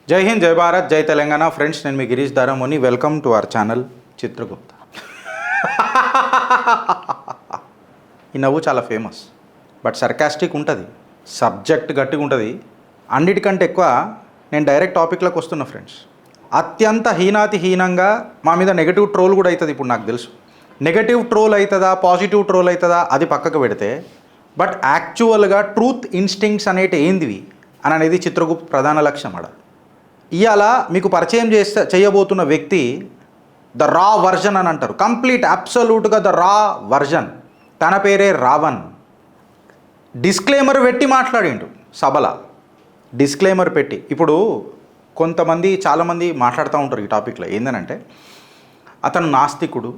జై హింద్, జై భారత్, జై తెలంగాణ. ఫ్రెండ్స్, నేను మీ Girish Dharamuni. Welcome to our channel Chitragupta. ఈ నవ్వు చాలా ఫేమస్, బట్ సర్కాస్టిక్ ఉంటుంది, సబ్జెక్ట్ గట్టిగా ఉంటుంది. అన్నిటికంటే ఎక్కువ నేను డైరెక్ట్ టాపిక్లోకి వస్తున్నా ఫ్రెండ్స్. అత్యంత హీనాతిహీనంగా మా మీద నెగటివ్ ట్రోల్ కూడా అవుతుంది. ఇప్పుడు నాకు తెలుసు నెగటివ్ ట్రోల్ అవుతుందా పాజిటివ్ ట్రోల్ అవుతుందా అది పక్కకు పెడితే, బట్ యాక్చువల్గా ట్రూత్ ఇన్స్టింక్ట్స్ అనేటి ఏందివి అని అనేది చిత్రగుప్త ప్రధాన లక్ష్యం. ఇవాళ మీకు పరిచయం చేయబోతున్న వ్యక్తి ద రా వర్జన్ అని అంటారు. కంప్లీట్ అబ్సల్యూట్గా ద రా వర్జన్. తన పేరే రావణ్. డిస్క్లైమర్ పెట్టి మాట్లాడిండు సభల. డిస్క్లైమర్ పెట్టి. ఇప్పుడు కొంతమంది చాలామంది మాట్లాడుతూ ఉంటారు ఈ టాపిక్లో. ఏందనంటే అతను నాస్తికుడు,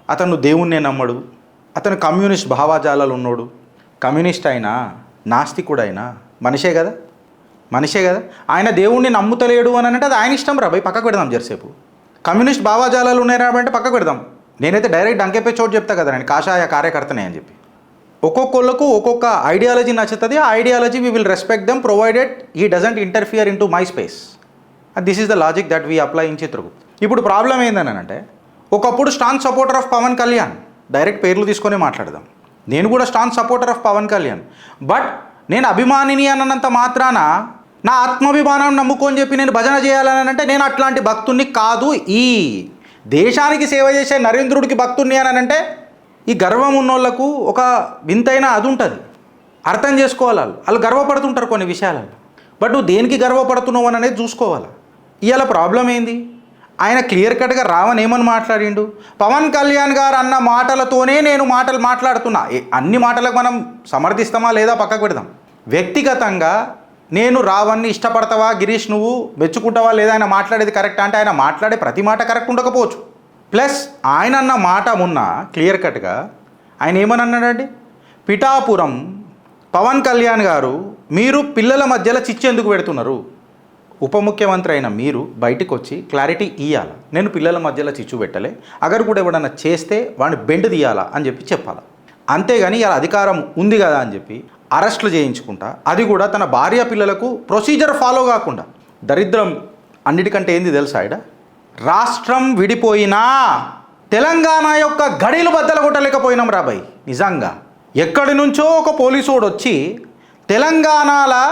అతను దేవుణ్ణే నమ్మడు, అతను కమ్యూనిస్ట్ భావాజాలాలు ఉన్నోడు. కమ్యూనిస్ట్ అయినా నాస్తికుడైనా మనిషే కదా, మనిషే కదా. ఆయన దేవుణ్ణి నమ్ముతలేడు అని అంటే అది ఆయన ఇష్టం రా భయ్, పక్కకు పెడదాం జరసేపు. కమ్యూనిస్ట్ భావాజాలాలు ఉన్నాయి రాబంటే పక్కకు పెడదాం. నేనైతే డైరెక్ట్ డంకేపే చోటు చెప్తా కదా, నేను కాషాయ కార్యకర్తనే అని చెప్పి. ఒక్కొక్కళ్ళకు ఒక్కొక్క ఐడియాలజీ నచ్చుతుంది. ఆ ideology we will respect them provided he doesn't interfere in to my space. This is the logic that we apply in Chitragupta. ఇప్పుడు ప్రాబ్లం ఏందని అంటే, ఒకప్పుడు stand supporter of Pawan Kalyan. Direct పేర్లు తీసుకొని మాట్లాడదాం. నేను కూడా stand supporter of Pawan Kalyan. But నేను అభిమానిని అన్నంత మాత్రాన నా ఆత్మాభిమానం నమ్ముకొని చెప్పి నేను భజన చేయాలని అంటే నేను అట్లాంటి భక్తుణ్ణి కాదు. ఈ దేశానికి సేవ చేసే నరేంద్రుడికి భక్తుణ్ణి అని అంటే ఈ గర్వం ఉన్నోళ్లకు ఒక వింతైన అది ఉంటుంది. అర్థం చేసుకోవాలి. వాళ్ళు గర్వపడుతుంటారు కొన్ని విషయాలలో. బట్ నువ్వు దేనికి గర్వపడుతున్నావు అని అనేది చూసుకోవాలి. ఇవాళ ప్రాబ్లం ఏంది? ఆయన క్లియర్ కట్గా రావణ్ ఏమని మాట్లాడిండు? పవన్ కళ్యాణ్ గారు అన్న మాటలతోనే నేను మాట్లాడుతున్నా. అన్ని మాటలకు మనం సమర్థిస్తామా లేదా పక్కకు పెడదాం. వ్యక్తిగతంగా నేను రావణ్ని ఇష్టపడతావా గిరీష్, నువ్వు మెచ్చుకుంటావా లేదా, ఆయన మాట్లాడేది కరెక్ట్ అంటే ఆయన మాట్లాడే ప్రతి మాట కరెక్ట్ ఉండకపోవచ్చు. ప్లస్ ఆయన అన్న మాట మొన్న క్లియర్ కట్గా ఆయన ఏమని అన్నాడండి? పిఠాపురం పవన్ కళ్యాణ్ గారు, మీరు పిల్లల మధ్యలో చిచ్చు ఎందుకు పెడుతున్నారు? ఉప ముఖ్యమంత్రి అయిన మీరు బయటకు వచ్చి క్లారిటీ ఇవ్వాలి. నేను పిల్లల మధ్యలో చిచ్చు పెట్టలే, అగర్ కూడా ఎవడన్నా చేస్తే వాడిని బెండ్ తీయాలా అని చెప్పాలి. అంతేగాని ఇలా అధికారం ఉంది కదా అని చెప్పి అరెస్టులు చేయించుకుంటా, అది కూడా తన భార్య పిల్లలకు ప్రొసీజర్ ఫాలో కాకుండా. దరిద్రం అన్నిటికంటే ఏంది తెలుసా? రాష్ట్రం విడిపోయినా తెలంగాణ యొక్క గడిలు బద్దలు కొట్టలేకపోయినాం రాబాయ్. నిజంగా ఎక్కడి నుంచో ఒక పోలీసోడు వచ్చి తెలంగాణలో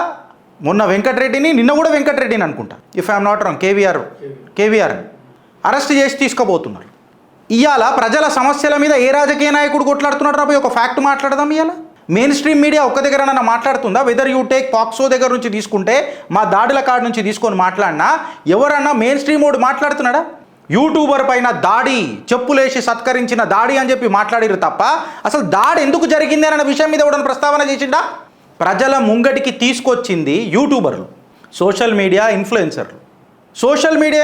మొన్న వెంకటరెడ్డిని, నిన్న కూడా వెంకటరెడ్డిని అనుకుంటా, if I'm not wrong, KVR arrest చేసి తీసుకుపోతున్నారు. ఇవాళ ప్రజల సమస్యల మీద ఏ రాజకీయ నాయకుడు కొట్లాడుతున్నాడు రాబాయ్? ఒక ఫ్యాక్ట్ మాట్లాడదాం. ఇవాళ మెయిన్ స్ట్రీమ్ మీడియా ఒక్క దగ్గర నన్ను మాట్లాడుతుందా? వెదర్ యూ టేక్ పాక్సో దగ్గర నుంచి తీసుకుంటే, మా దాడుల కాడ నుంచి తీసుకొని మాట్లాడినా ఎవరన్నా మెయిన్ స్ట్రీమ్ వాడు మాట్లాడుతున్నాడా? యూట్యూబర్ పైన దాడి, చెప్పులేసి సత్కరించిన దాడి అని చెప్పి మాట్లాడిరు తప్ప అసలు దాడి ఎందుకు జరిగింది అన్న విషయం మీద ఎవడన్నా ప్రస్తావన చేసిండా? ప్రజల ముంగటికి తీసుకొచ్చింది యూట్యూబర్లు, సోషల్ మీడియా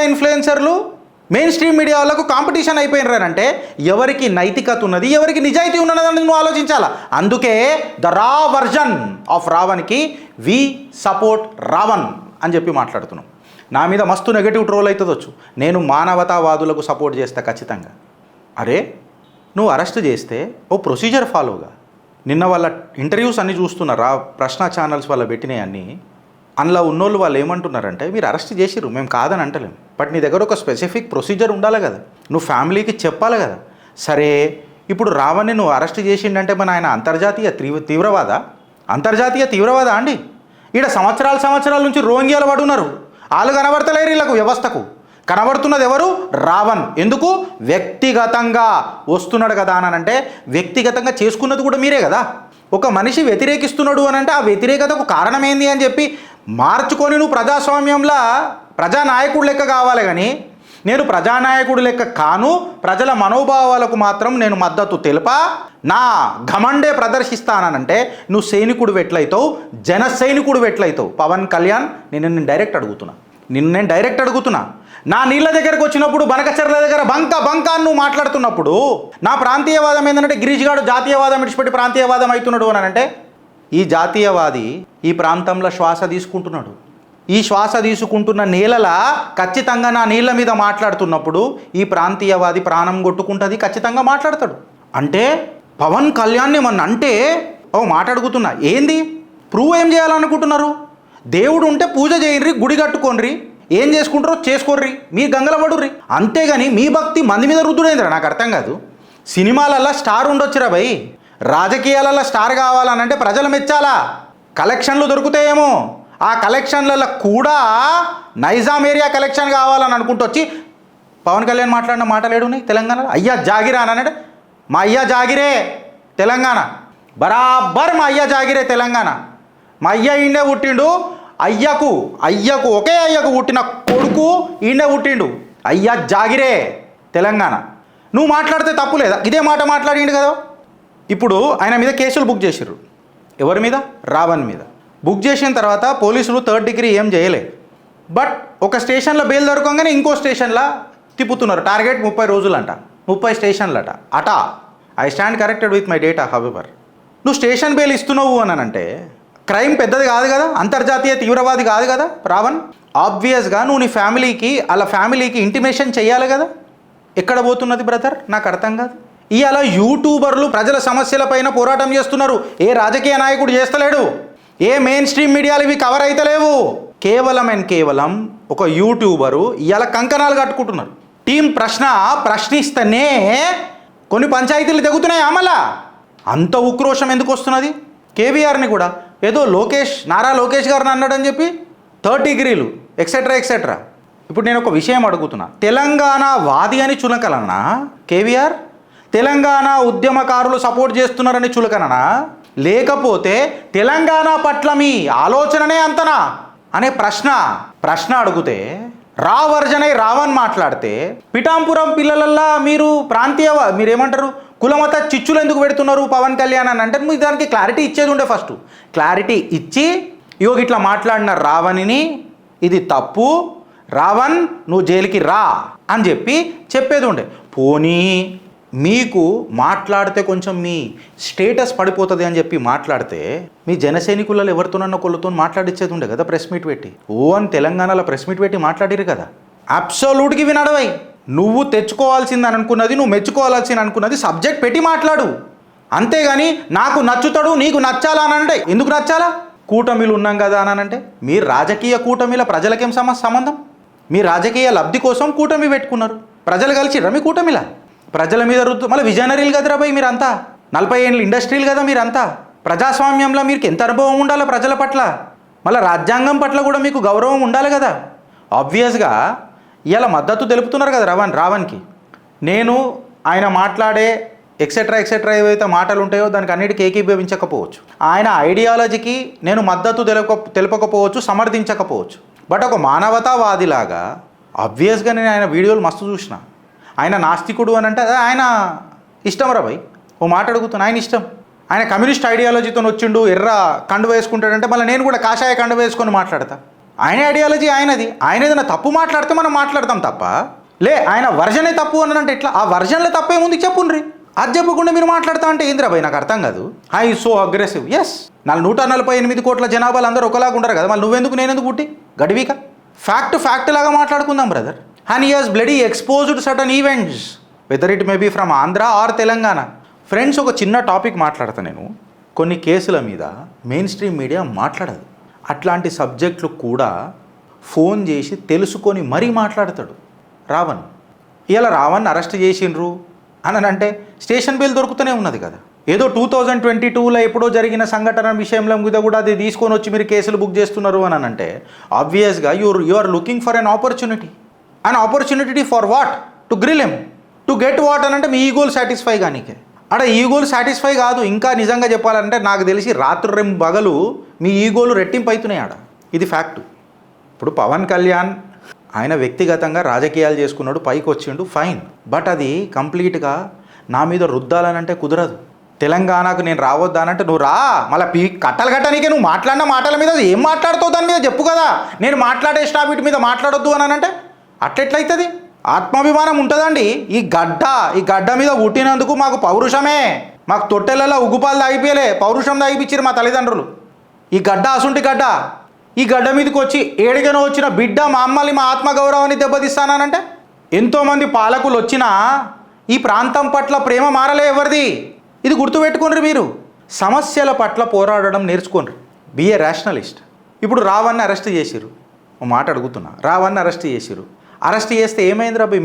ఇన్ఫ్లుయెన్సర్లు. మెయిన్ స్ట్రీమ్ మీడియా వాళ్ళకు కాంపిటీషన్ అయిపోయినారంటే ఎవరికి నైతికత ఉన్నది, ఎవరికి నిజాయితీ ఉన్నదని నువ్వు ఆలోచించాలా. అందుకే ద రా వర్జన్ ఆఫ్ రావణ్కి వి సపోర్ట్ రావణ్ అని చెప్పి మాట్లాడుతున్నాం. నా మీద మస్తు నెగటివ్ ట్రోల్ అవుతుంది వచ్చు. నేను మానవతావాదులకు సపోర్ట్ చేస్తా ఖచ్చితంగా. అరే నువ్వు అరెస్ట్ చేస్తే ఓ ప్రొసీజర్ ఫాలోగా. నిన్న వాళ్ళ ఇంటర్వ్యూస్ అన్నీ చూస్తున్నారా, ప్రశ్న ఛానల్స్ వాళ్ళ పెట్టినాయి అన్నీ. అందులో ఉన్నోళ్ళు వాళ్ళు ఏమంటున్నారంటే, మీరు అరెస్ట్ చేసిర్రు, మేము కాదని అంటలేము, బట్ నీ దగ్గర ఒక స్పెసిఫిక్ ప్రొసీజర్ ఉండాలి కదా, నువ్వు ఫ్యామిలీకి చెప్పాలి కదా. సరే ఇప్పుడు రావణ్ని నువ్వు అరెస్ట్ చేసిండంటే మన ఆయన అంతర్జాతీయ తీవ్రవాద అండి? ఈడ సంవత్సరాల నుంచి రోంగియాలు పడున్నారు. వాళ్ళు కనబడతలేరు వీళ్ళకు, వ్యవస్థకు. కనబడుతున్నది ఎవరు? రావణ్. ఎందుకు? వ్యక్తిగతంగా వస్తున్నాడు కదా అని అంటే, వ్యక్తిగతంగా చేసుకున్నది కూడా మీరే కదా. ఒక మనిషి వ్యతిరేకిస్తున్నాడు అని అంటే ఆ వ్యతిరేకతకు కారణం ఏంది అని చెప్పి మార్చుకొని నువ్వు ప్రజాస్వామ్యంలో ప్రజానాయకుడు లెక్క కావాలి. కానీ నేను ప్రజానాయకుడు లెక్క కాను, ప్రజల మనోభావాలకు మాత్రం నేను మద్దతు తెలుపా, నా ఘమండే ప్రదర్శిస్తానంటే నువ్వు సైనికుడు ఎట్లయితావు, జన సైనికుడు ఎట్లయితావు? పవన్ కళ్యాణ్, నేను డైరెక్ట్ అడుగుతున్నా. నా నీళ్ళ దగ్గరకు వచ్చినప్పుడు బనకచర్ల దగ్గర బంక అని నువ్వు మాట్లాడుతున్నప్పుడు నా ప్రాంతీయవాదం ఏంటంటే, గిరీష్ గారు జాతీయవాదం విడిచిపెట్టి ప్రాంతీయవాదం అవుతున్నాడు అని అంటే, ఈ జాతీయవాది ఈ ప్రాంతంలో శ్వాస తీసుకుంటున్నాడు. ఈ శ్వాస తీసుకుంటున్న నేలలా ఖచ్చితంగా నా నీళ్ళ మీద మాట్లాడుతున్నప్పుడు ఈ ప్రాంతీయవాది ప్రాణం కొట్టుకుంటుంది, ఖచ్చితంగా మాట్లాడతాడు. అంటే పవన్ కళ్యాణ్ని మన అంటే ఓ మాట అడుగుతున్నా, ఏంది ప్రూవ్ ఏం చేయాలనుకుంటున్నారు? దేవుడు ఉంటే పూజ చేయండి, గుడి కట్టుకోండి. ఏం చేసుకుంటారో చేసుకోర్రి, మీ గంగల పడుర్రి, అంతేగాని మీ భక్తి మంది మీద రుద్దుడైందిరా. నాకు అర్థం కాదు. సినిమాలల్లో స్టార్ ఉండొచ్చురా భయ్, రాజకీయాలలో స్టార్ కావాలనంటే ప్రజలు మెచ్చాలా, కలెక్షన్లు దొరుకుతాయేమో, ఆ కలెక్షన్లలో కూడా నైజాం ఏరియా కలెక్షన్ కావాలని అనుకుంటూ వచ్చి పవన్ కళ్యాణ్ మాట్లాడిన మాటలేడు ఉన్నాయి తెలంగాణలో. అయ్యా జాగిరా అని అంటే మా అయ్యా జాగిరే తెలంగాణ, బరాబర్ మా అయ్యా జాగిరే తెలంగాణ. మా అయ్య ఈయనే పుట్టిండు, అయ్యకు ఒకే అయ్యకు పుట్టిన కొడుకు ఈయనే పుట్టిండు, అయ్యా జాగిరే తెలంగాణ. నువ్వు మాట్లాడితే తప్పు లేదా? ఇదే మాట మాట్లాడిండు కదా. ఇప్పుడు ఆయన మీద కేసులు బుక్ చేసిర్రు. ఎవరి మీద? రావణ్ మీద. బుక్ చేసిన తర్వాత పోలీసులు 3rd డిగ్రీ ఏం చేయలే. బట్ ఒక స్టేషన్లో బెయిల్ దొరకంగానే ఇంకో స్టేషన్లో తిప్పుతున్నారు. టార్గెట్ 30 రోజులంట, 30 స్టేషన్లట అటా. I stand corrected with my data. However నువ్వు స్టేషన్ బెయిల్ ఇస్తున్నావు అని అంటే క్రైమ్ పెద్దది కాదు కదా, అంతర్జాతీయ తీవ్రవాది కాదు కదా రావణ్. ఆబ్వియస్గా నువ్వు నీ ఫ్యామిలీకి, అలా ఫ్యామిలీకి ఇంటిమేషన్ చేయాలి కదా. ఎక్కడ పోతున్నది బ్రదర్? నాకు అర్థం కాదు. ఇవాళ యూట్యూబర్లు ప్రజల సమస్యలపైన పోరాటం చేస్తున్నారు. ఏ రాజకీయ నాయకుడు చేస్తలేడు, ఏ మెయిన్ స్ట్రీమ్ మీడియాలు ఇవి కవర్ అయితలేవు. కేవలం ఒక యూట్యూబరు ఇవాళ కంకణాలు కట్టుకుంటున్నారు. టీం ప్రశ్నిస్తేనే కొన్ని పంచాయతీలు తెగుతున్నాయి. అమలా అంత ఉక్రోషం ఎందుకు వస్తున్నది? కేవీఆర్ని కూడా ఏదో నారా లోకేష్ గారిని అన్నాడని చెప్పి 3rd డిగ్రీలు ఎక్సెట్రా. ఇప్పుడు నేను ఒక విషయం అడుగుతున్నా, తెలంగాణ వాది అని చులకలన్నా కేవీఆర్? తెలంగాణ ఉద్యమకారులు సపోర్ట్ చేస్తున్నారని చులకననా? లేకపోతే తెలంగాణ పట్ల మీ ఆలోచననే అంతనా అనే ప్రశ్న అడిగితే వర్జనై రావణ్ మాట్లాడితే పిఠాంపురం పిల్లలల్లా మీరేమంటారు కులమత చిచ్చులు ఎందుకు పెడుతున్నారు పవన్ కళ్యాణ్ అని అంటే మీరు దానికి క్లారిటీ ఇచ్చేది ఉండే. ఫస్ట్ క్లారిటీ ఇచ్చి ఇట్లా మాట్లాడిన రావణిని ఇది తప్పు, రావణ్ నువ్వు జైలుకి రా అని చెప్పేది ఉండే. పోనీ మీకు మాట్లాడితే కొంచెం మీ స్టేటస్ పడిపోతుంది అని చెప్పి మాట్లాడితే మీ జనసైనికులలో ఎవరితోనన్నా కొళ్ళతో మాట్లాడిచ్చేది ఉండే కదా ప్రెస్ మీట్ పెట్టి. అని తెలంగాణలో ప్రెస్ మీట్ పెట్టి మాట్లాడిరు కదా. అబ్సల్యూట్గా ఇవి నడవై. నువ్వు తెచ్చుకోవాల్సిందని అనుకున్నది, నువ్వు మెచ్చుకోవాల్సింది అనుకున్నది సబ్జెక్ట్ పెట్టి మాట్లాడు. అంతేగాని నాకు నచ్చుతాడు నీకు నచ్చాలా అని అంటే ఎందుకు నచ్చాలా? కూటమిలు ఉన్నాం కదా అని అంటే మీ రాజకీయ కూటమిల ప్రజలకేం సంబంధం? మీ రాజకీయ లబ్ధి కోసం కూటమి పెట్టుకున్నారు, ప్రజలు కలిసిర్రా మీ కూటమిలా? ప్రజల మీద మళ్ళీ విజనరీలు కదరా భయ్ మీరంతా, 40 ఏళ్ళ ఇండస్ట్రీలు కదా మీరంతా. ప్రజాస్వామ్యంలో మీకు ఎంత అనుభవం ఉండాలి ప్రజల పట్ల, మళ్ళీ రాజ్యాంగం పట్ల కూడా మీకు గౌరవం ఉండాలి కదా. ఆబ్వియస్గా ఇలా మద్దతు తెలుపుతున్నారు కదా రావణ్కి. నేను ఆయన మాట్లాడే ఎక్సెట్రా ఏవైతే మాటలు ఉంటాయో దానికి అన్నిటికీ ఏకీభవించకపోవచ్చు, ఆయన ఐడియాలజీకి నేను మద్దతు తెలుపకపోవచ్చు, సమర్థించకపోవచ్చు. బట్ ఒక మానవతావాదిలాగా ఆబ్వియస్గా నేను ఆయన వీడియోలు మస్తు చూసిన. ఆయన నాస్తికుడు అని అంటే ఆయన ఇష్టం రా భయ్. ఓ మాట అడుగుతున్నా, ఆయన ఇష్టం. ఆయన కమ్యూనిస్ట్ ఐడియాలజీతో వచ్చిండు, ఎర్ర కండు వేసుకుంటాడంటే మళ్ళీ నేను కూడా కాషాయ కండు వేసుకొని మాట్లాడతా. ఆయన ఐడియాలజీ ఆయనది. ఆయన ఏదైనా తప్పు మాట్లాడితే మనం మాట్లాడతాం తప్ప, ఆయన వర్జనే తప్పు అని అంటే ఎట్లా? ఆ వర్జన్లో తప్పేముంది చెప్పుండ్రి. అది చెప్పకుండా మీరు మాట్లాడతా అంటే ఏంద్రా భయ్? నాకు అర్థం కాదు. High so aggressive. ఎస్ 148 కోట్ల జనాభాలు అందరూ ఒకలాగా ఉండరు కదా, మళ్ళీ నువ్వెందుకు నేనెందుకు పుట్టి గడివిక? ఫ్యాక్ట్ లాగా మాట్లాడుకుందాం brother. And he has bloody exposed certain events whether it may be from Andhra or Telangana. Friends, ఒక చిన్న టాపిక్ మాట్లాడతా నేను. కొన్ని కేసుల మీద మెయిన్ స్ట్రీమ్ మీడియా మాట్లాడదు. అట్లాంటి సబ్జెక్టులు కూడా ఫోన్ చేసి తెలుసుకొని మరీ మాట్లాడతాడు రావణ్. ఇలా రావణ్ అరెస్ట్ చేసిండ్రు అని అంటే స్టేషన్ బెయిల్ దొరుకుతూనే ఉన్నది కదా. ఏదో 2022లో ఎప్పుడో జరిగిన సంఘటన విషయంలో మీద కూడా అది తీసుకొని వచ్చి మీరు కేసులు బుక్ చేస్తున్నారు అని అంటే ఆబ్వియస్గా you are looking for an opportunity for what? To grill him, to get what అని అంటే మీ ఈగోలు సాటిస్ఫై కానీకే. అక్కడ ఈగోలు సాటిస్ఫై కాదు, ఇంకా నిజంగా చెప్పాలంటే నాకు తెలిసి రాత్రి పగలు మీ ఈగోలు రెట్టింపు అవుతున్నాయి ఆడ. ఇది ఫ్యాక్టు. ఇప్పుడు పవన్ కళ్యాణ్ ఆయన వ్యక్తిగతంగా రాజకీయాలు చేసుకున్నాడు, పైకి వచ్చిండు, ఫైన్. బట్ అది కంప్లీట్గా నా మీద రుద్దాలనంటే కుదరదు. తెలంగాణకు నేను రావద్దానంటే నువ్వు రా, మళ్ళీ కట్టలు కట్టనీకే నువ్వు మాట్లాడిన మాటల మీద ఏం మాట్లాడుతావు దాని మీద చెప్పు కదా. నేను మాట్లాడే వీటి మీద మాట్లాడొద్దు అని అంటే అట్లెట్లయితుంది? ఆత్మాభిమానం ఉంటుందండి. ఈ గడ్డ మీద పుట్టినందుకు మాకు పౌరుషమే. మాకు తొట్టెలలో ఉగ్గుపాలు తాగిపోయలే, పౌరుషం తాగిపించారు మా తల్లిదండ్రులు. ఈ గడ్డ అసుంటి గడ్డ, ఈ గడ్డ మీదకి వచ్చి ఏడిగనో వచ్చిన బిడ్డ మా అమ్మల్ని, మా ఆత్మగౌరవాన్ని దెబ్బతీస్తానంటే ఎంతోమంది పాలకులు వచ్చినా ఈ ప్రాంతం పట్ల ప్రేమ మారలే ఎవరిది. ఇది గుర్తుపెట్టుకోండి. మీరు సమస్యల పట్ల పోరాడడం నేర్చుకోండి. Be a rationalist. ఇప్పుడు రావణ్ని అరెస్ట్ చేసిర్రు, ఓ మాట అడుగుతున్నా, రావణ్ణి అరెస్ట్ చేసిరు. అరెస్ట్ చేస్తే ఏమైంది రాబోయ్?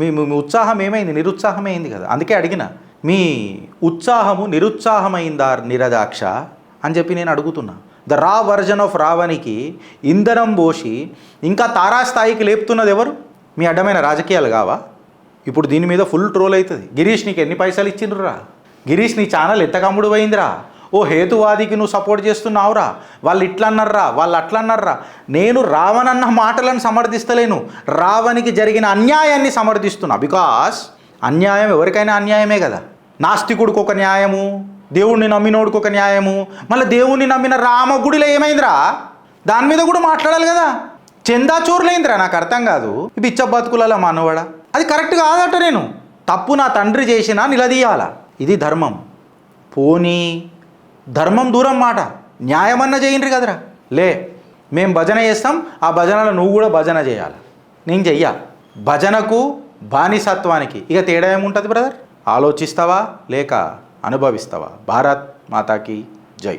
మీ ఉత్సాహం ఏమైంది? నిరుత్సాహమైంది కదా. అందుకే అడిగిన, మీ ఉత్సాహము నిరుత్సాహమైందా నిరదాక్ష అని చెప్పి నేను అడుగుతున్నా. ద రా వర్జన్ ఆఫ్ రావణికి ఇంధనం పోసి ఇంకా తారాస్థాయికి లేపుతున్నది ఎవరు? మీ అడ్డమైన రాజకీయాలు కావా? ఇప్పుడు దీని మీద ఫుల్ ట్రోల్ అవుతుంది. గిరీష్ నీకు ఎన్ని పైసలు ఇచ్చిండ్రురా? గిరీష్ నీ ఛానల్ ఎంత కమ్ముడు పోయిందిరా? ఓ హేతువాదికి నువ్వు సపోర్ట్ చేస్తున్నావురా, వాళ్ళు ఇట్లా అన్నారా, వాళ్ళు అట్లా అన్నారా. నేను రావణన్న మాటలను సమర్థిస్తలేను, రావణికి జరిగిన అన్యాయాన్ని సమర్థిస్తున్నా. బికాస్ అన్యాయం ఎవరికైనా అన్యాయమే కదా. నాస్తికుడికి ఒక న్యాయము, దేవుణ్ణి నమ్మినోడికి ఒక న్యాయము, మళ్ళీ దేవుణ్ణి నమ్మిన రామగుడిలో ఏమైందిరా? దాని మీద కూడా మాట్లాడాలి కదా. చందా చోరులైందిరా, నాకు అర్థం కాదు. బిచ్చ బతుకులలో మనవాడా, అది కరెక్ట్ కాదట. నేను తప్పు నా తండ్రి చేసినా నిలదీయాల, ఇది ధర్మం. పోనీ ధర్మం దూరం మాట, న్యాయమన్నా చేయండి కదరా. లే, మేము భజన చేస్తాం, ఆ భజనలో నువ్వు కూడా భజన చేయాలి. నేను చెయ్యా. భజనకు బానిసత్వానికి ఇక తేడా ఏముంటుంది బ్రదర్? ఆలోచిస్తావా లేక అనుభవిస్తావా? భారత్ మాతాకి జై.